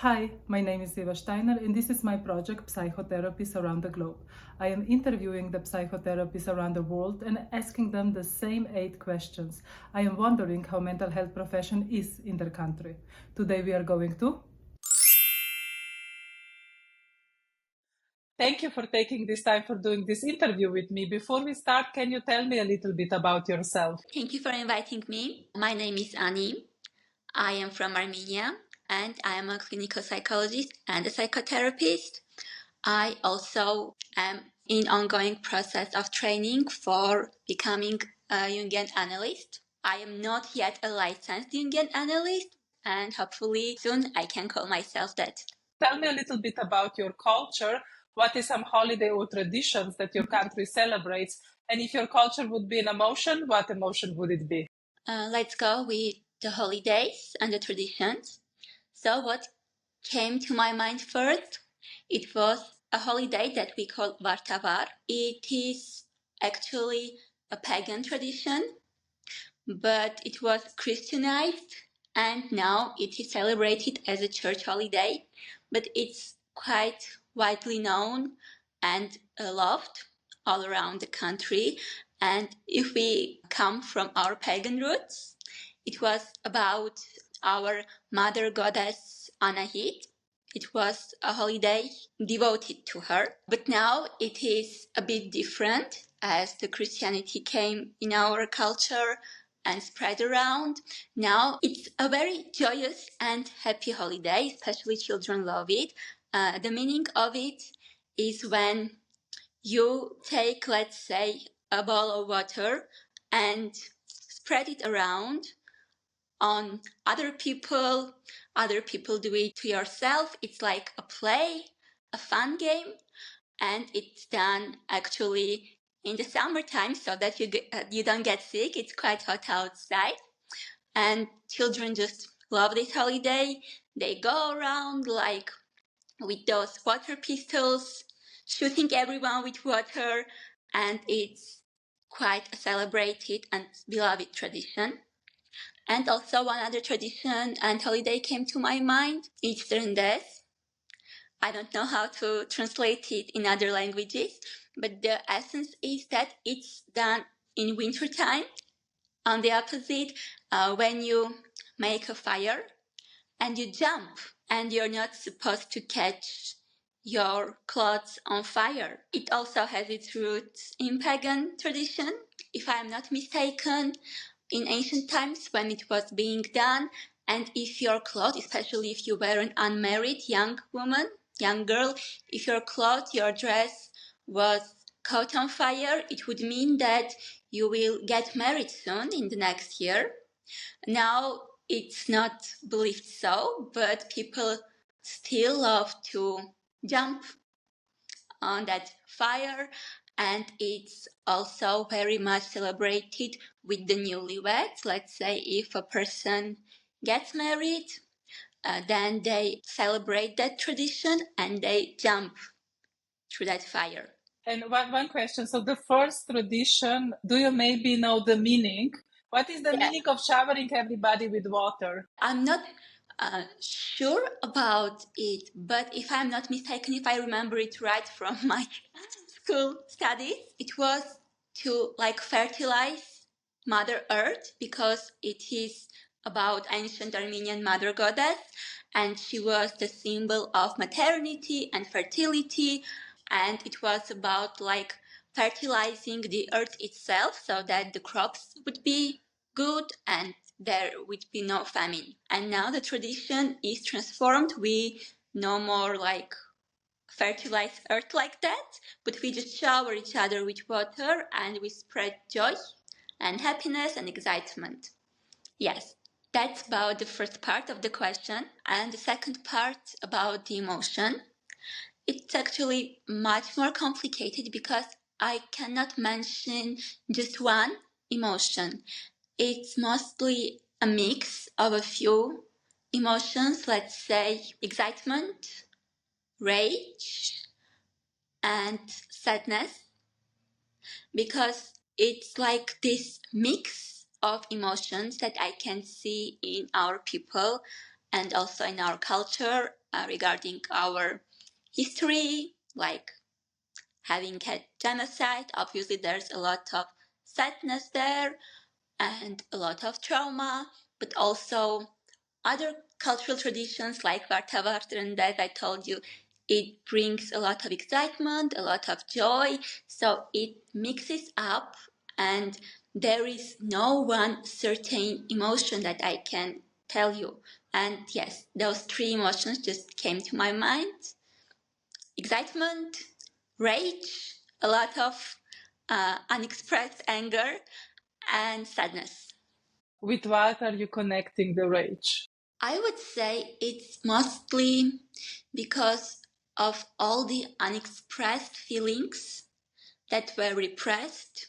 Hi, my name is Eva Steiner and this is my project Psychotherapists Around the Globe. I am interviewing the psychotherapists around the world and asking them the same 8 questions. I am wondering how mental health profession is in their country. Today we are going to... Thank you for taking this time for doing this interview with me. Before we start, can you tell me a little bit about yourself? Thank you for inviting me. My name is Ani. I am from Armenia and I am a clinical psychologist and a psychotherapist. I also am in ongoing process of training for becoming a Jungian analyst. I am not yet a licensed Jungian analyst and hopefully soon I can call myself that. Tell me a little bit about your culture. What is some holiday or traditions that your country celebrates? And if your culture would be an emotion, what emotion would it be? Let's go with the holidays and the traditions. So what came to my mind first? It was a holiday that we call Vartavar. It is actually a pagan tradition, but it was Christianized and now it is celebrated as a church holiday, but it's quite widely known and loved all around the country. And if we come from our pagan roots, it was about our mother goddess Anahit. It was a holiday devoted to her. But now it is a bit different as the Christianity came in our culture and spread around. Now it's a very joyous and happy holiday, especially children love it. The meaning of it is when you take, let's say, a bowl of water and spread it around on other people do it to yourself. It's like a play, a fun game, and it's done actually in the summertime so that you don't get sick. It's quite hot outside and children just love this holiday. They go around like with those water pistols, shooting everyone with water, and it's quite a celebrated and beloved tradition. And also one other tradition and holiday came to my mind, Eastern Death. I don't know how to translate it in other languages, but the essence is that it's done in wintertime. On the opposite, when you make a fire and you jump and you're not supposed to catch your clothes on fire. It also has its roots in pagan tradition, if I'm not mistaken, in ancient times when it was being done. And if your clothes, especially if you were an unmarried young woman, young girl, if your clothes, your dress was caught on fire, it would mean that you will get married soon in the next year. Now it's not believed so, but people still love to jump on that fire, and it's also very much celebrated with the newlyweds. Let's say if a person gets married, then they celebrate that tradition and they jump through that fire. And one question. So the first tradition, do you maybe know the meaning? What is the meaning of showering everybody with water? I'm not sure about it, but if I'm not mistaken, if I remember it right from my school studies, it was to like fertilize Mother Earth because it is about ancient Armenian mother goddess, and she was the symbol of maternity and fertility, and it was about like fertilizing the earth itself so that the crops would be good and there would be no famine. And now the tradition is transformed. We no more like fertilize earth like that, but we just shower each other with water and we spread joy and happiness and excitement. Yes, that's about the first part of the question. And the second part about the emotion. It's actually much more complicated because I cannot mention just one emotion. It's mostly a mix of a few emotions, let's say excitement, rage, and sadness, because it's like this mix of emotions that I can see in our people, and also in our culture regarding our history, like having had genocide. Obviously, there's a lot of sadness there and a lot of trauma, but also other cultural traditions like Vartavartr, and that I told you, it brings a lot of excitement, a lot of joy. So it mixes up, and there is no one certain emotion that I can tell you. And yes, those three emotions just came to my mind: excitement, rage, a lot of unexpressed anger, and sadness. With what are you connecting the rage? I would say it's mostly because of all the unexpressed feelings that were repressed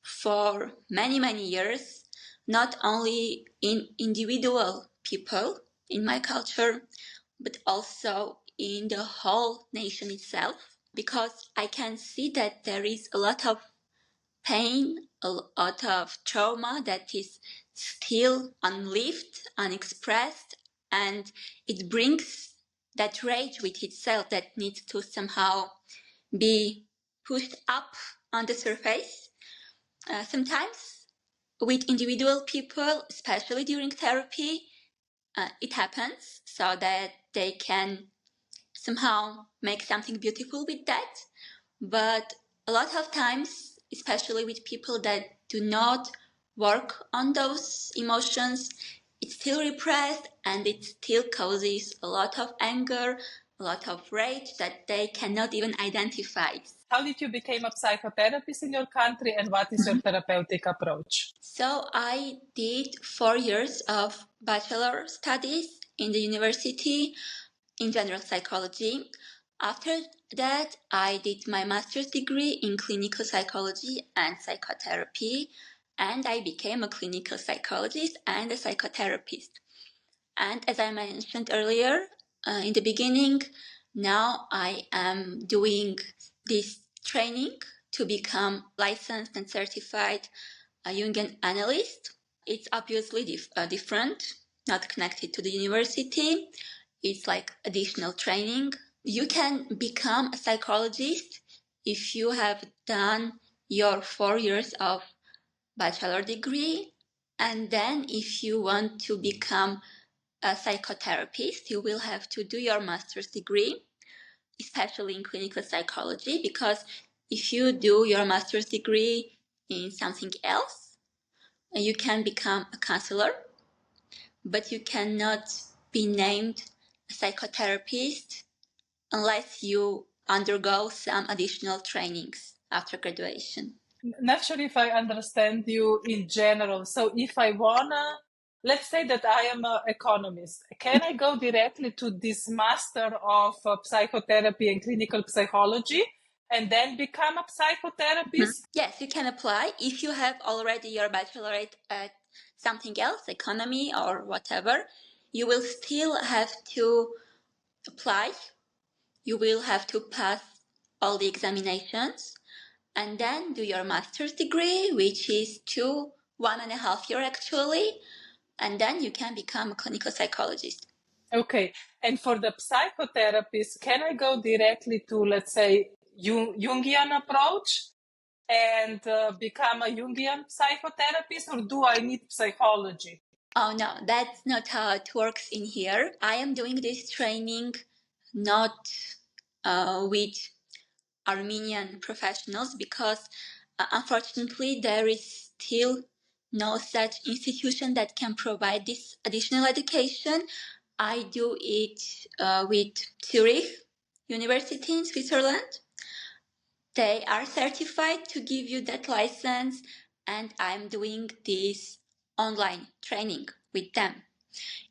for many, many years, not only in individual people in my culture, but also in the whole nation itself. Because I can see that there is a lot of pain, a lot of trauma that is still unlived, unexpressed, and it brings that rage with itself that needs to somehow be pushed up on the surface. Sometimes with individual people, especially during therapy, it happens so that they can somehow make something beautiful with that. But a lot of times, especially with people that do not work on those emotions, it's still repressed and it still causes a lot of anger, a lot of rage that they cannot even identify. How did you become a psychotherapist in your country, and what is your therapeutic approach? So I did 4 years of bachelor studies in the university in general psychology. After that, I did my master's degree in clinical psychology and psychotherapy, and I became a clinical psychologist and a psychotherapist. And as I mentioned earlier in the beginning, now I am doing this training to become licensed and certified Jungian analyst. It's obviously different, not connected to the university. It's like additional training. You can become a psychologist if you have done your 4 years of bachelor degree. And then if you want to become a psychotherapist, you will have to do your master's degree, especially in clinical psychology, because if you do your master's degree in something else, you can become a counselor, but you cannot be named a psychotherapist unless you undergo some additional trainings after graduation. Not sure if I understand you in general. So if I wanna, let's say that I am an economist, can I go directly to this master of psychotherapy and clinical psychology and then become a psychotherapist? Yes, you can apply if you have already your bachelorate at something else, economy or whatever. You will still have to apply. You will have to pass all the examinations and then do your master's degree, which is 1.5 years actually, and then you can become a clinical psychologist. Okay. And for the psychotherapist, can I go directly to, let's say, Jungian approach and become a Jungian psychotherapist, or do I need psychology? Oh no, that's not how it works in here. I am doing this training not with Armenian professionals because unfortunately there is still no such institution that can provide this additional education. I do it with Zurich University in Switzerland. They are certified to give you that license, and I'm doing this online training with them.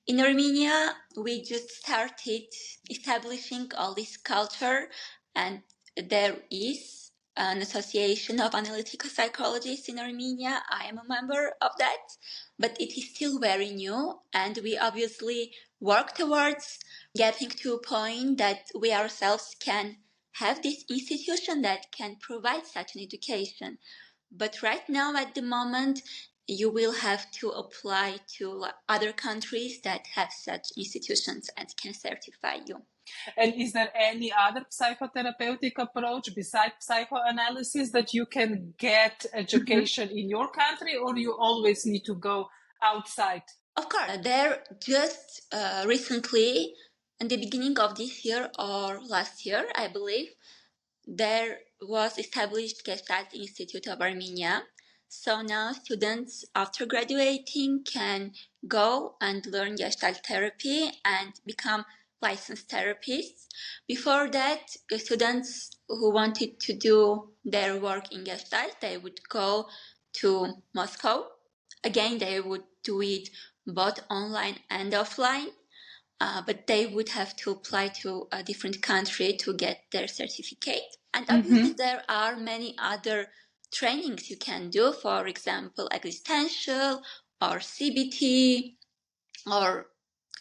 In Armenia, we just started establishing all this culture, and there is an association of analytical psychologists in Armenia. I am a member of that, but it is still very new, and we obviously work towards getting to a point that we ourselves can have this institution that can provide such an education. But right now, at the moment, you will have to apply to other countries that have such institutions and can certify you. And is there any other psychotherapeutic approach besides psychoanalysis that you can get education in your country, or you always need to go outside? Of course, there just recently, in the beginning of this year or last year, I believe, there was established Gestalt Institute of Armenia. So now students after graduating can go and learn Gestalt therapy and become licensed therapists. Before that, the students who wanted to do their work in Gestalt, they would go to Moscow. Again, they would do it both online and offline. But they would have to apply to a different country to get their certificate. And obviously there are many other trainings you can do, for example, existential or CBT or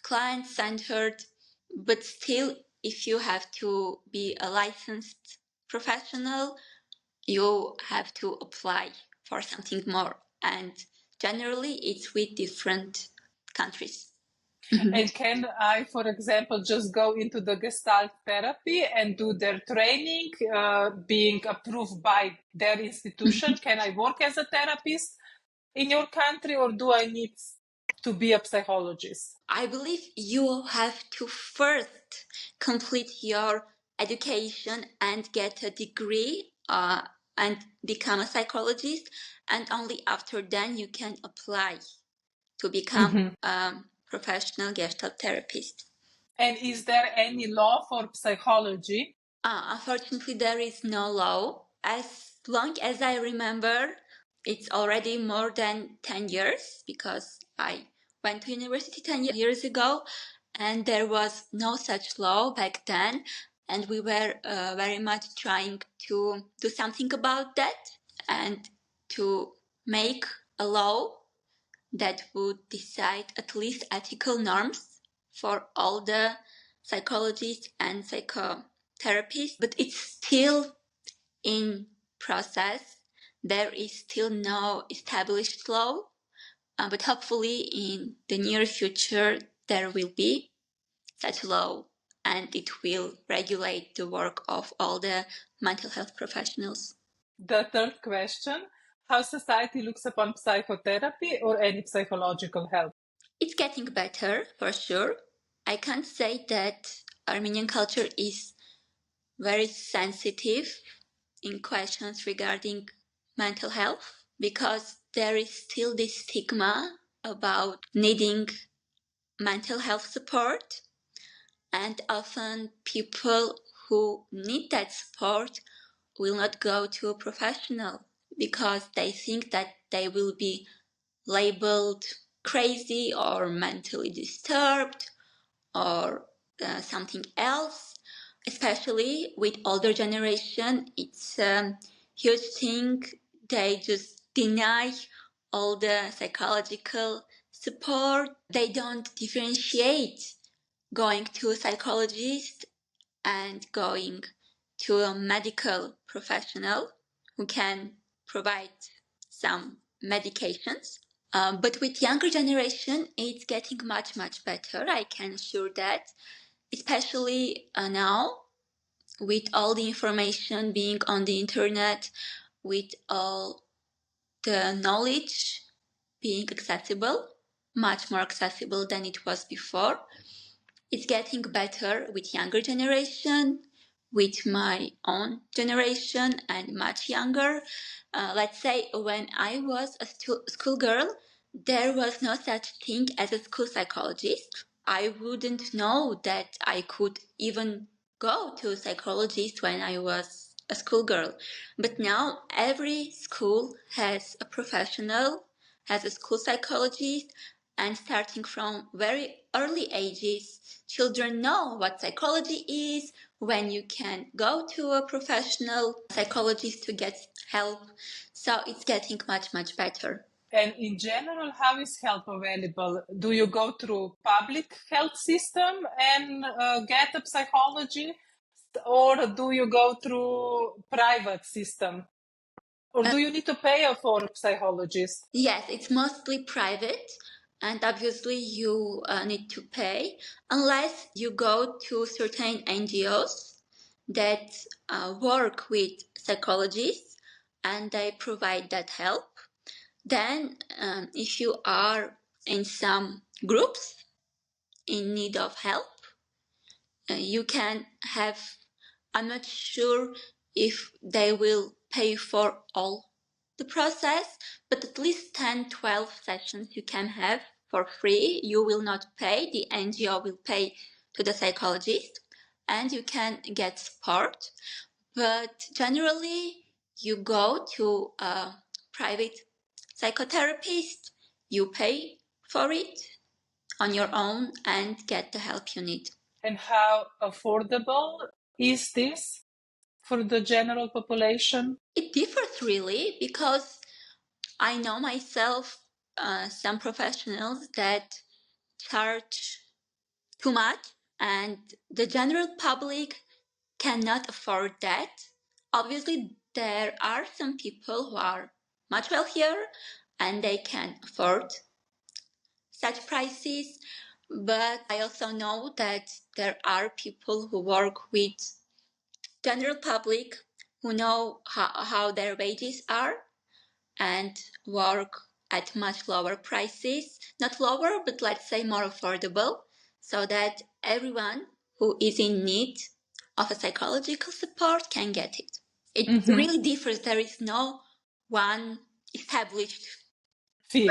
client-centered. But still, if you have to be a licensed professional, you have to apply for something more. And generally, it's with different countries. And can I, for example, just go into the Gestalt therapy and do their training, being approved by their institution? Can I work as a therapist in your country, or do I need to be a psychologist? I believe you have to first complete your education and get a degree and become a psychologist, and only after then you can apply to become a professional Gestalt therapist. And is there any law for psychology? Unfortunately, there is no law. As long as I remember, it's already more than 10 years because I went to university 10 years ago and there was no such law back then. And we were very much trying to do something about that and to make a law that would decide at least ethical norms for all the psychologists and psychotherapists, but it's still in process. There is still no established law, but hopefully in the near future there will be such law and it will regulate the work of all the mental health professionals. The third question, how society looks upon psychotherapy or any psychological help? It's getting better, for sure. I can't say that Armenian culture is very sensitive in questions regarding mental health because there is still this stigma about needing mental health support, and often people who need that support will not go to a professional because they think that they will be labeled crazy or mentally disturbed or something else. Especially with older generation, it's a huge thing. They just deny all the psychological support. They don't differentiate going to a psychologist and going to a medical professional who can provide some medications. But with younger generation, it's getting much, much better. I can assure that, especially now with all the information being on the internet, with all the knowledge being accessible, much more accessible than it was before. It's getting better with younger generation, with my own generation and much younger. Let's say when I was a schoolgirl, there was no such thing as a school psychologist. I wouldn't know that I could even go to a psychologist when I was a schoolgirl. But now every school has a professional, has a school psychologist, and starting from very early ages, children know what psychology is, when you can go to a professional psychologist to get help. So it's getting much, much better. And in general, how is help available? Do you go through public health system and get a psychology, or do you go through private system? Or do you need to pay for a psychologist? Yes, it's mostly private, and obviously you need to pay unless you go to certain NGOs that work with psychologists and they provide that help. Then, if you are in some groups in need of help, you can have, I'm not sure if they will pay for all the process, but at least 10, 12 sessions you can have for free. You will not pay, the NGO will pay to the psychologist, and you can get support. But generally, you go to a private psychotherapist, you pay for it on your own and get the help you need. And how affordable is this for the general population? It differs really, because I know myself some professionals that charge too much, and the general public cannot afford that. Obviously, there are some people who are much wealthier and they can afford such prices, but I also know that there are people who work with general public who know how their wages are and work at much lower prices, not lower, but let's say more affordable, so that everyone who is in need of a psychological support can get it. It really differs. There is no one established Fee.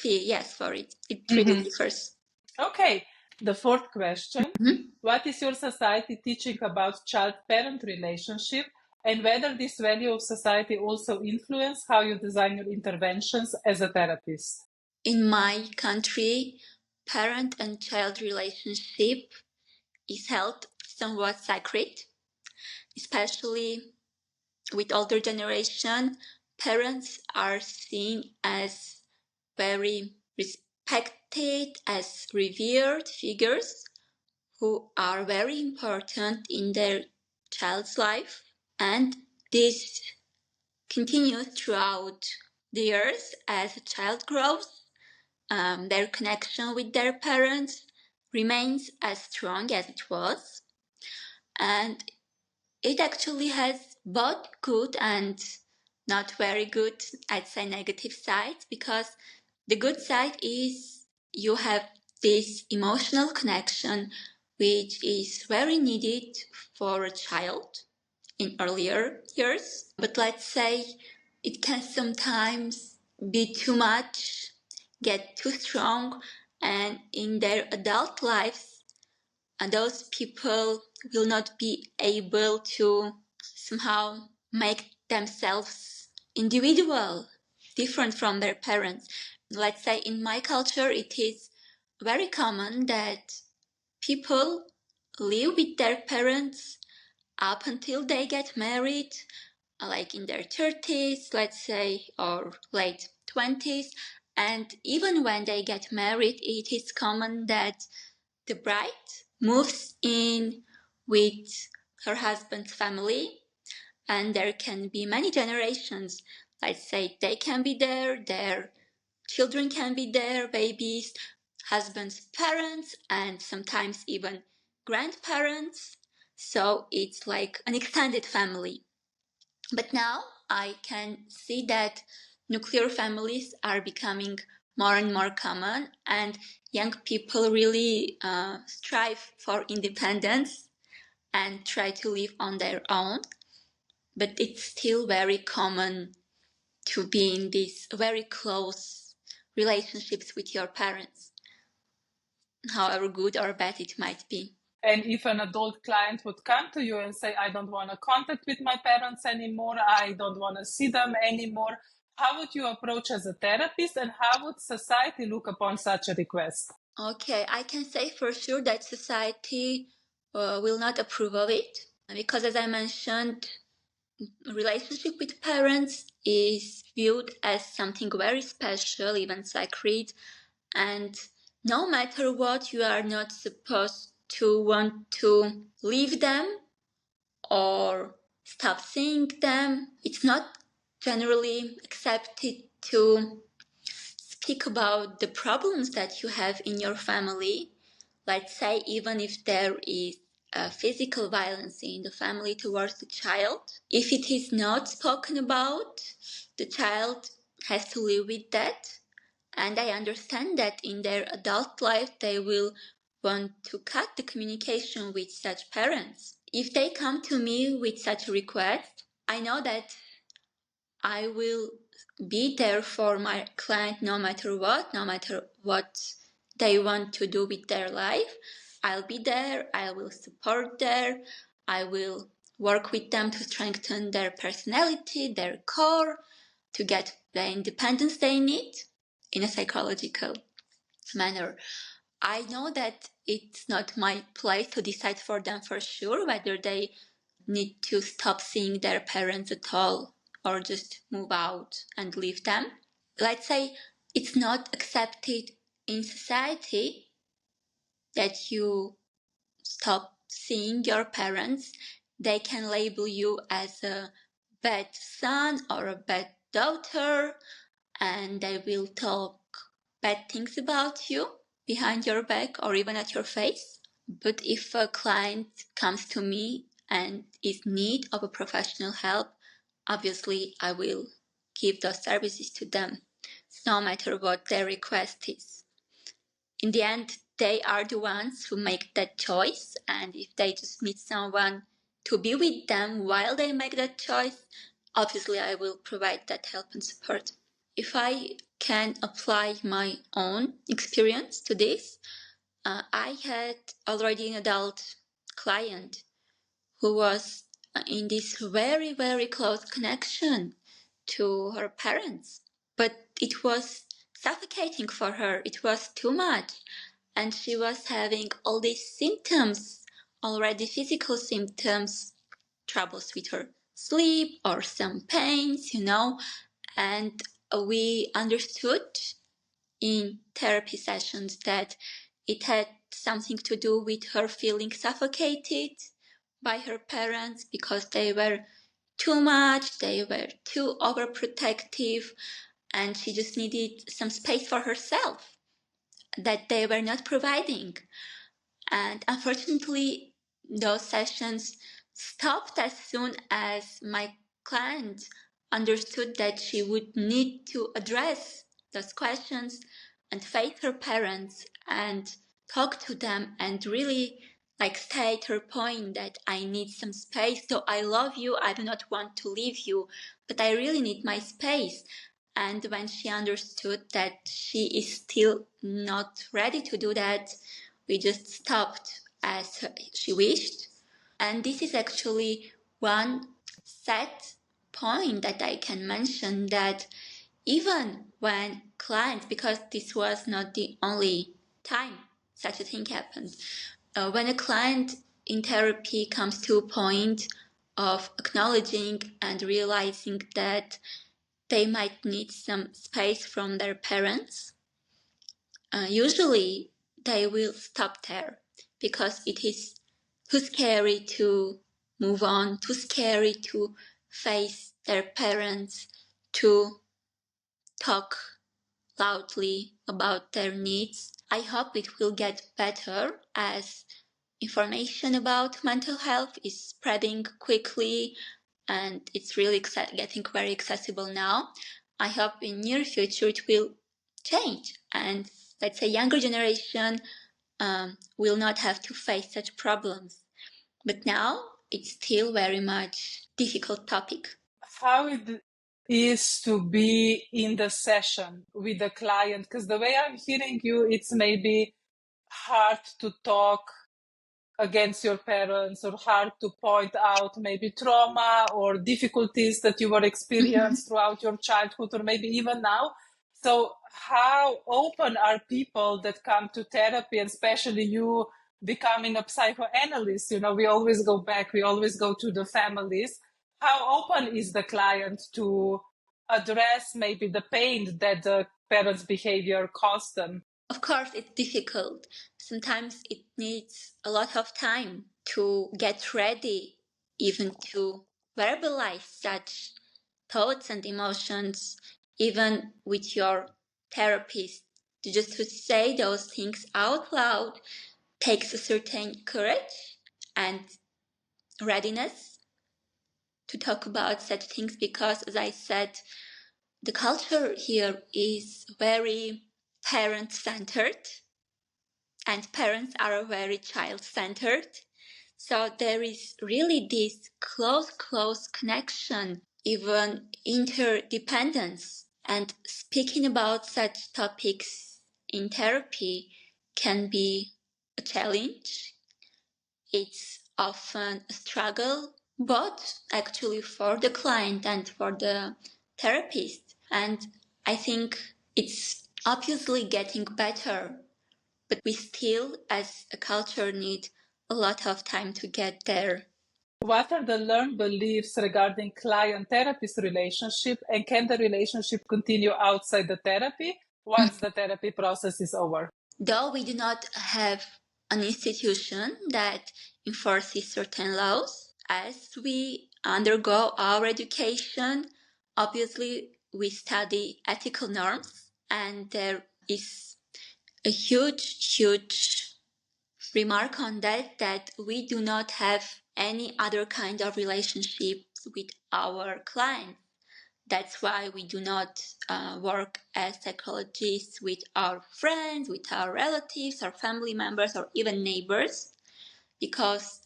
yes, for it. It really differs. Okay, the fourth question. What is your society teaching about child-parent relationship, and whether this value of society also influence how you design your interventions as a therapist? In my country, parent and child relationship is held somewhat sacred, especially with older generation. Parents are seen as very respected, as revered figures who are very important in their child's life, and this continues throughout the years as a child grows. Their connection with their parents remains as strong as it was, and it actually has both good and not very good, I'd say negative sides, because the good side is you have this emotional connection which is very needed for a child in earlier years. But let's say it can sometimes be too much, get too strong, and in their adult lives, those people will not be able to somehow make themselves individual, different from their parents. Let's say in my culture, it is very common that people live with their parents up until they get married, like in their 30s, let's say, or late 20s. And even when they get married, it is common that the bride moves in with her husband's family, and there can be many generations. Let's say they can be there, their children can be there, babies, husband's parents, and sometimes even grandparents. So it's like an extended family. But now I can see that nuclear families are becoming more and more common, and young people really strive for independence and try to live on their own. But it's still very common to be in these very close relationships with your parents, however good or bad it might be. And if an adult client would come to you and say, I don't want to contact with my parents anymore, I don't want to see them anymore, how would you approach as a therapist, and how would society look upon such a request? Okay, I can say for sure that society will not approve of it, because as I mentioned, relationship with parents is viewed as something very special, even sacred, and no matter what, you are not supposed to want to leave them or stop seeing them. It's not generally accepted to speak about the problems that you have in your family. Let's say even if there is physical violence in the family towards the child. If it is not spoken about, the child has to live with that. And I understand that in their adult life they will want to cut the communication with such parents. If they come to me with such a request, I know that I will be there for my client no matter what they want to do with their life. I'll be there, I will support them, I will work with them to strengthen their personality, their core, to get the independence they need in a psychological manner. I know that it's not my place to decide for them for sure whether they need to stop seeing their parents at all or just move out and leave them. Let's say it's not accepted in society that you stop seeing your parents. They can label you as a bad son or a bad daughter, and they will talk bad things about you behind your back or even at your face. But if a client comes to me and is in need of a professional help, obviously I will give those services to them, no matter what their request is. In the end, they are the ones who make that choice, and if they just need someone to be with them while they make that choice, obviously I will provide that help and support. If I can apply my own experience to this, I had already an adult client who was in this very, very close connection to her parents. But it was suffocating for her. It was too much. And she was having all these symptoms, already physical symptoms, troubles with her sleep or some pains, and we understood in therapy sessions that it had something to do with her feeling suffocated by her parents because they were too much, they were too overprotective, and she just needed some space for herself that they were not providing. And unfortunately, those sessions stopped as soon as my client understood that she would need to address those questions and face her parents and talk to them and really state her point that I need some space. So I love you, I do not want to leave you, but I really need my space. And when she understood that she is still not ready to do that, we just stopped as she wished. And this is actually one set point that I can mention, that even when clients, because this was not the only time such a thing happened, when a client in therapy comes to a point of acknowledging and realizing that they might need some space from their parents, usually they will stop there because it is too scary to move on, too scary to face their parents, to talk loudly about their needs. I hope it will get better as information about mental health is spreading quickly and it's really getting very accessible now. I hope in near future it will change and let's say younger generation will not have to face such problems. But now it's still very much difficult topic. How it is to be in the session with the client, because the way I'm hearing you, it's maybe hard to talk against your parents or hard to point out maybe trauma or difficulties that you were experienced throughout your childhood or maybe even now. So how open are people that come to therapy, and especially you becoming a psychoanalyst? We always go back, we always go to the families. How open is the client to address maybe the pain that the parents' behavior caused them? Of course, it's difficult. Sometimes it needs a lot of time to get ready, even to verbalize such thoughts and emotions, even with your therapist. Just to say those things out loud takes a certain courage and readiness to talk about such things because, as I said, the culture here is very parent-centered and parents are very child-centered. So there is really this close connection, even interdependence. And speaking about such topics in therapy can be a challenge. It's often a struggle, both actually for the client and for the therapist. And I think it's obviously getting better, but we still, as a culture, need a lot of time to get there. What are the learned beliefs regarding client-therapist relationship, and can the relationship continue outside the therapy once the therapy process is over? Though we do not have an institution that enforces certain laws, as we undergo our education, obviously we study ethical norms, and there is a huge remark on that we do not have any other kind of relationship with our clients. That's why we do not work as psychologists with our friends, with our relatives, our family members, or even neighbors, because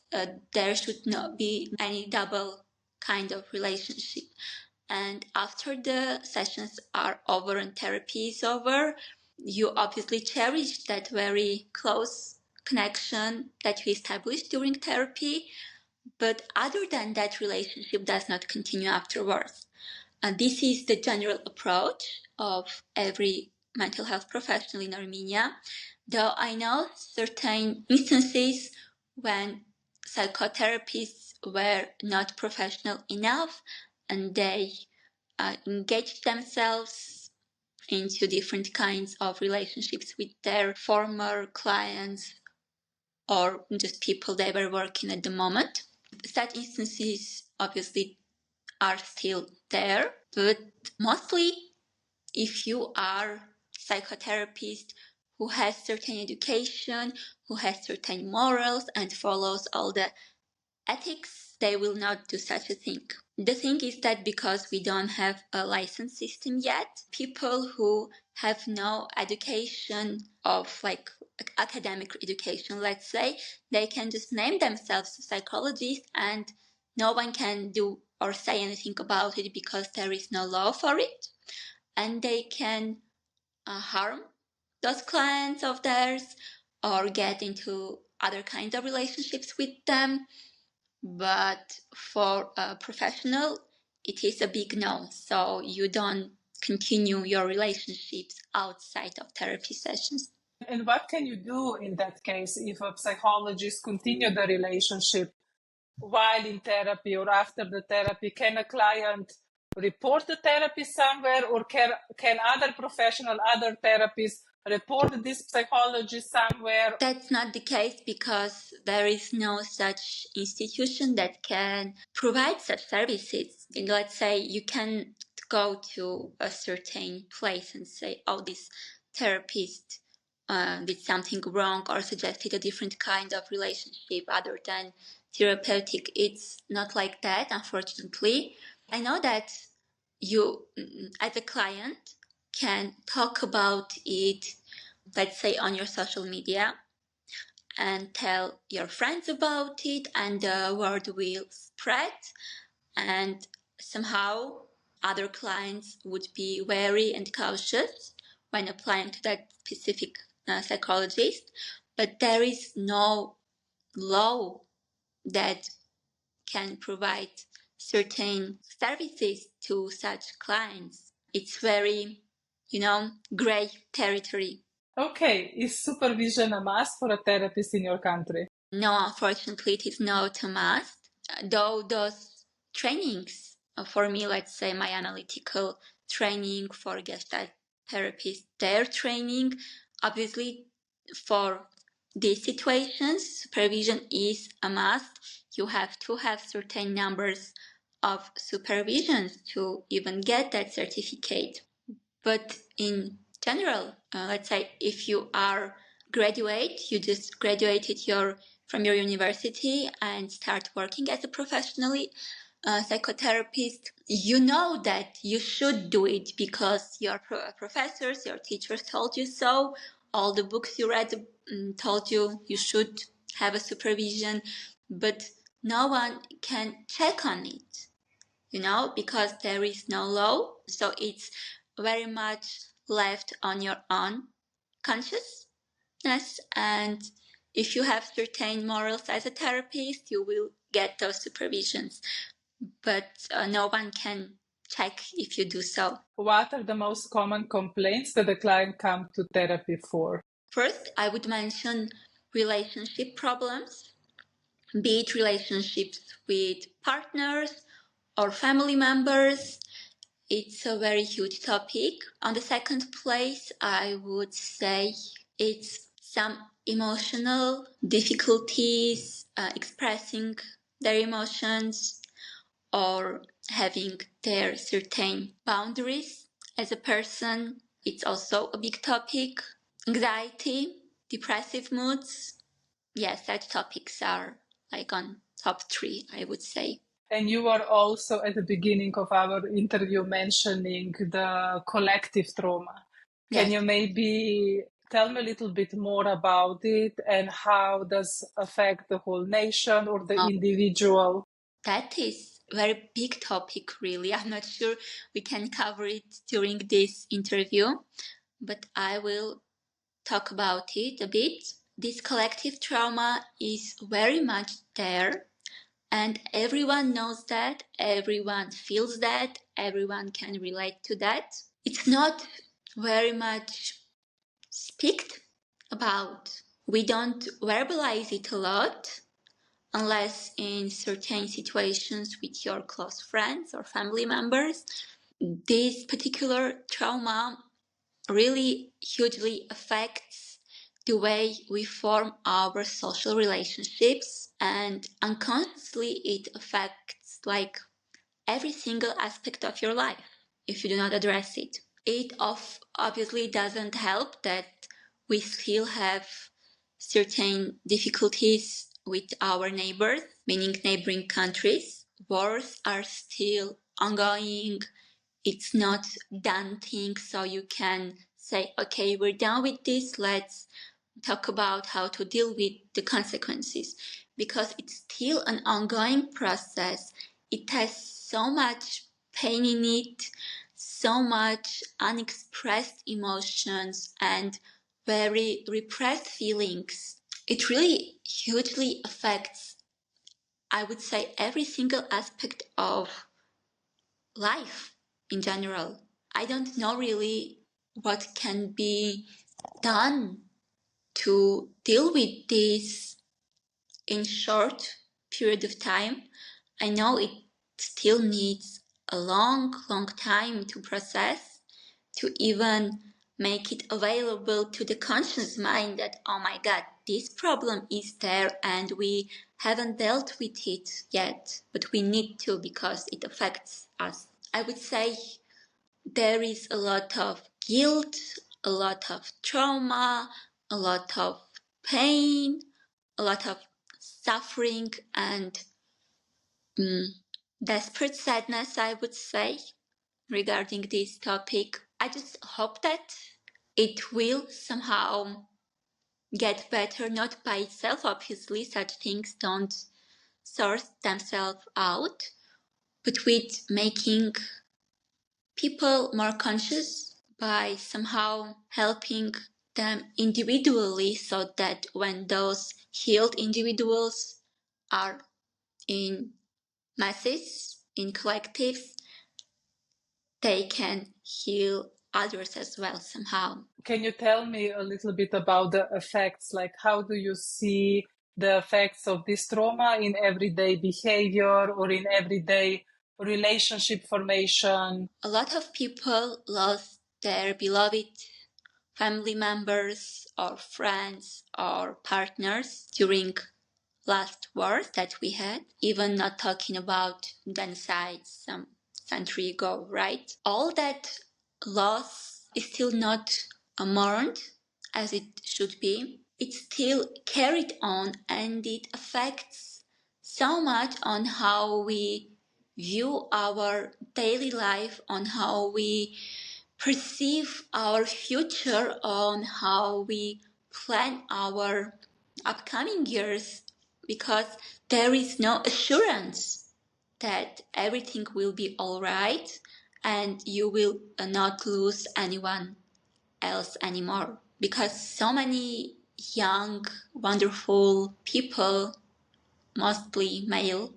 there should not be any double kind of relationship. And after the sessions are over and therapy is over, you obviously cherish that very close connection that you established during therapy. But other than that, relationship does not continue afterwards. And this is the general approach of every mental health professional in Armenia, though I know certain instances when psychotherapists were not professional enough and they engaged themselves into different kinds of relationships with their former clients or just people they were working at the moment. Such instances obviously are still there, but mostly if you are psychotherapist who has certain education, who has certain morals and follows all the ethics, they will not do such a thing. The thing is that because we don't have a license system yet, people who have no education of like academic education, let's say, they can just name themselves a psychologist and no one can do or say anything about it because there is no law for it. And they can harm those clients of theirs or get into other kinds of relationships with them. But for a professional, it is a big no. So you don't continue your relationships outside of therapy sessions. And what can you do in that case if a psychologist continue the relationship while in therapy or after the therapy? Can a client report the therapy somewhere, or can other professional, other therapists report this psychologist somewhere? That's not the case because there is no such institution that can provide such services. Let's say you can go to a certain place and say, oh, this therapist did something wrong or suggested a different kind of relationship other than therapeutic. It's not like that, unfortunately. I know that you, as a client, can talk about it, let's say on your social media, and tell your friends about it, and the word will spread, and somehow other clients would be wary and cautious when applying to that specific psychologist. But there is no law that can provide certain services to such clients. It's very, gray territory. Okay, is supervision a must for a therapist in your country? No, unfortunately, it is not a must. Though those trainings, for me, let's say my analytical training for Gestalt therapists, their training, obviously, for these situations, supervision is a must. You have to have certain numbers of supervisions to even get that certificate. But in general, let's say if you are graduate, you just graduated from your university and start working as a professionally psychotherapist, you know that you should do it because your professors, your teachers told you so. All the books you read told you should have a supervision, but no one can check on it, because there is no law. So it's very much left on your own consciousness. And if you have certain morals as a therapist, you will get those supervisions. But no one can check if you do so. What are the most common complaints that the client come to therapy for? First, I would mention relationship problems, be it relationships with partners or family members. It's a very huge topic. On the second place, I would say it's some emotional difficulties expressing their emotions or having their certain boundaries as a person. It's also a big topic. Anxiety, depressive moods. Yes, such topics are like on top 3, I would say. And you were also at the beginning of our interview mentioning the collective trauma. Can you maybe tell me a little bit more about it and how does affect the whole nation or the individual? That is a very big topic, really. I'm not sure we can cover it during this interview, but I will talk about it a bit. This collective trauma is very much there, and everyone knows that, everyone feels that, everyone can relate to that. It's not very much speaked about. We don't verbalize it a lot unless in certain situations with your close friends or family members. This particular trauma really hugely affects the way we form our social relationships, and unconsciously it affects like every single aspect of your life if you do not address it. It obviously doesn't help that we still have certain difficulties with our neighbors, meaning neighboring countries. Wars are still ongoing. It's not done thing, so you can say, okay, we're done with this, let's talk about how to deal with the consequences, because it's still an ongoing process. It has so much pain in it, so much unexpressed emotions and very repressed feelings. It really hugely affects, I would say, every single aspect of life in general. I don't know really what can be done to deal with this in short period of time. I know it still needs a long time to process, to even make it available to the conscious mind that, oh my God, this problem is there and we haven't dealt with it yet, but we need to because it affects us. I would say there is a lot of guilt, a lot of trauma, a lot of pain, a lot of suffering and desperate sadness, I would say, regarding this topic. I just hope that it will somehow get better, not by itself, obviously, such things don't sort themselves out, but with making people more conscious by somehow helping them individually, so that when those healed individuals are in masses, in collectives, they can heal others as well somehow. Can you tell me a little bit about the effects? Like, how do you see the effects of this trauma in everyday behavior or in everyday relationship formation? A lot of people lost their beloved family members or friends or partners during last wars that we had, even not talking about genocide some century ago, right? All that loss is still not mourned as it should be. It's still carried on, and it affects so much on how we view our daily life, on how we perceive our future, on how we plan our upcoming years, because there is no assurance that everything will be all right and you will not lose anyone else anymore. Because so many young, wonderful people, mostly male,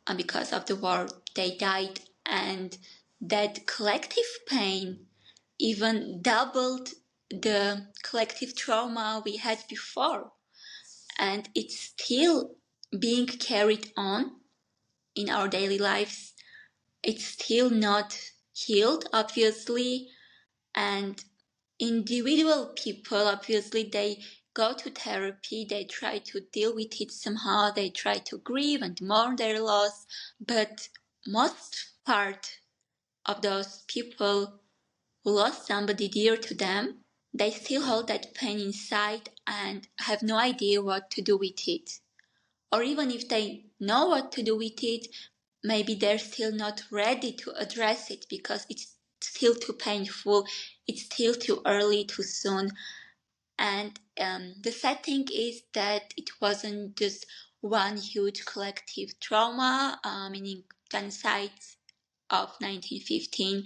and because of the war, they died, and that collective pain even doubled the collective trauma we had before. And it's still being carried on in our daily lives. It's still not healed, obviously. And individual people, obviously, they go to therapy, they try to deal with it somehow, they try to grieve and mourn their loss. But most part of those people who lost somebody dear to them, they still hold that pain inside and have no idea what to do with it. Or even if they know what to do with it, maybe they're still not ready to address it because it's still too painful, it's still too early, too soon. And the sad thing is that it wasn't just one huge collective trauma, meaning genocide of 1915,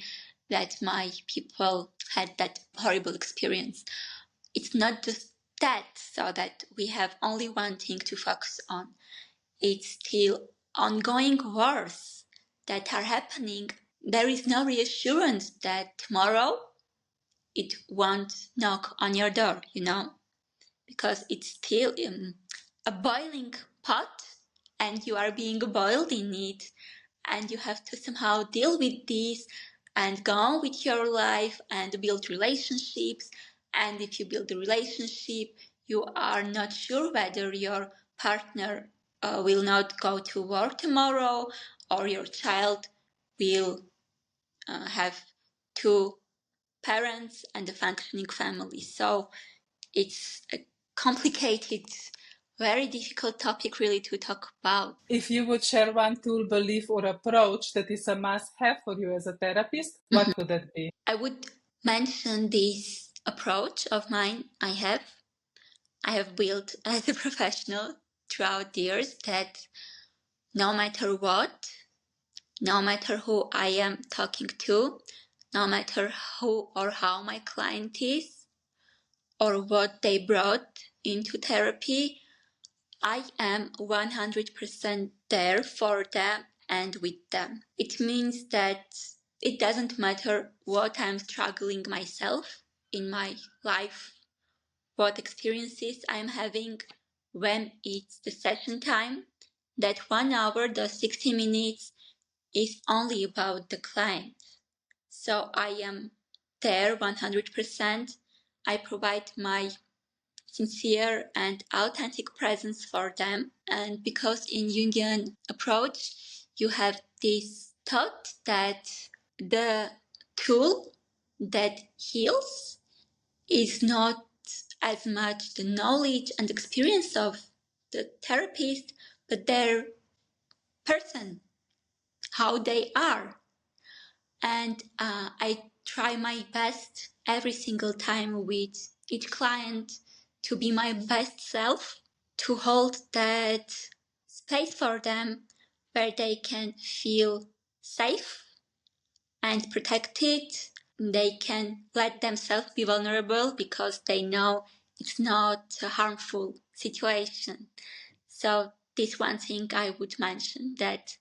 that my people had that horrible experience. It's not just that, so that we have only one thing to focus on. It's still ongoing wars that are happening. There is no reassurance that tomorrow it won't knock on your door, because it's still a boiling pot and you are being boiled in it, and you have to somehow deal with this and go on with your life and build relationships. And if you build a relationship, you are not sure whether your partner will not go to work tomorrow, or your child will have two parents and a functioning family. So it's a complicated, very difficult topic really to talk about. If you would share one tool, belief, or approach that is a must-have for you as a therapist, what would that be? I would mention this approach of mine I have built as a professional throughout the years, that no matter what, no matter who I am talking to, no matter who or how my client is, or what they brought into therapy, I am 100% there for them and with them. It means that it doesn't matter what I'm struggling myself in my life, what experiences I'm having, when it's the session time, that 1 hour, those 60 minutes is only about the client. So I am there 100%. I provide my sincere and authentic presence for them. And because in Jungian approach, you have this thought that the tool that heals is not as much the knowledge and experience of the therapist, but their person, how they are. And I try my best every single time with each client to be my best self, to hold that space for them where they can feel safe and protected. They can let themselves be vulnerable because they know it's not a harmful situation. So this one thing I would mention, that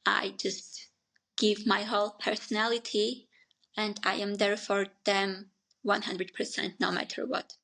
I just give my whole personality and I am there for them 100% no matter what.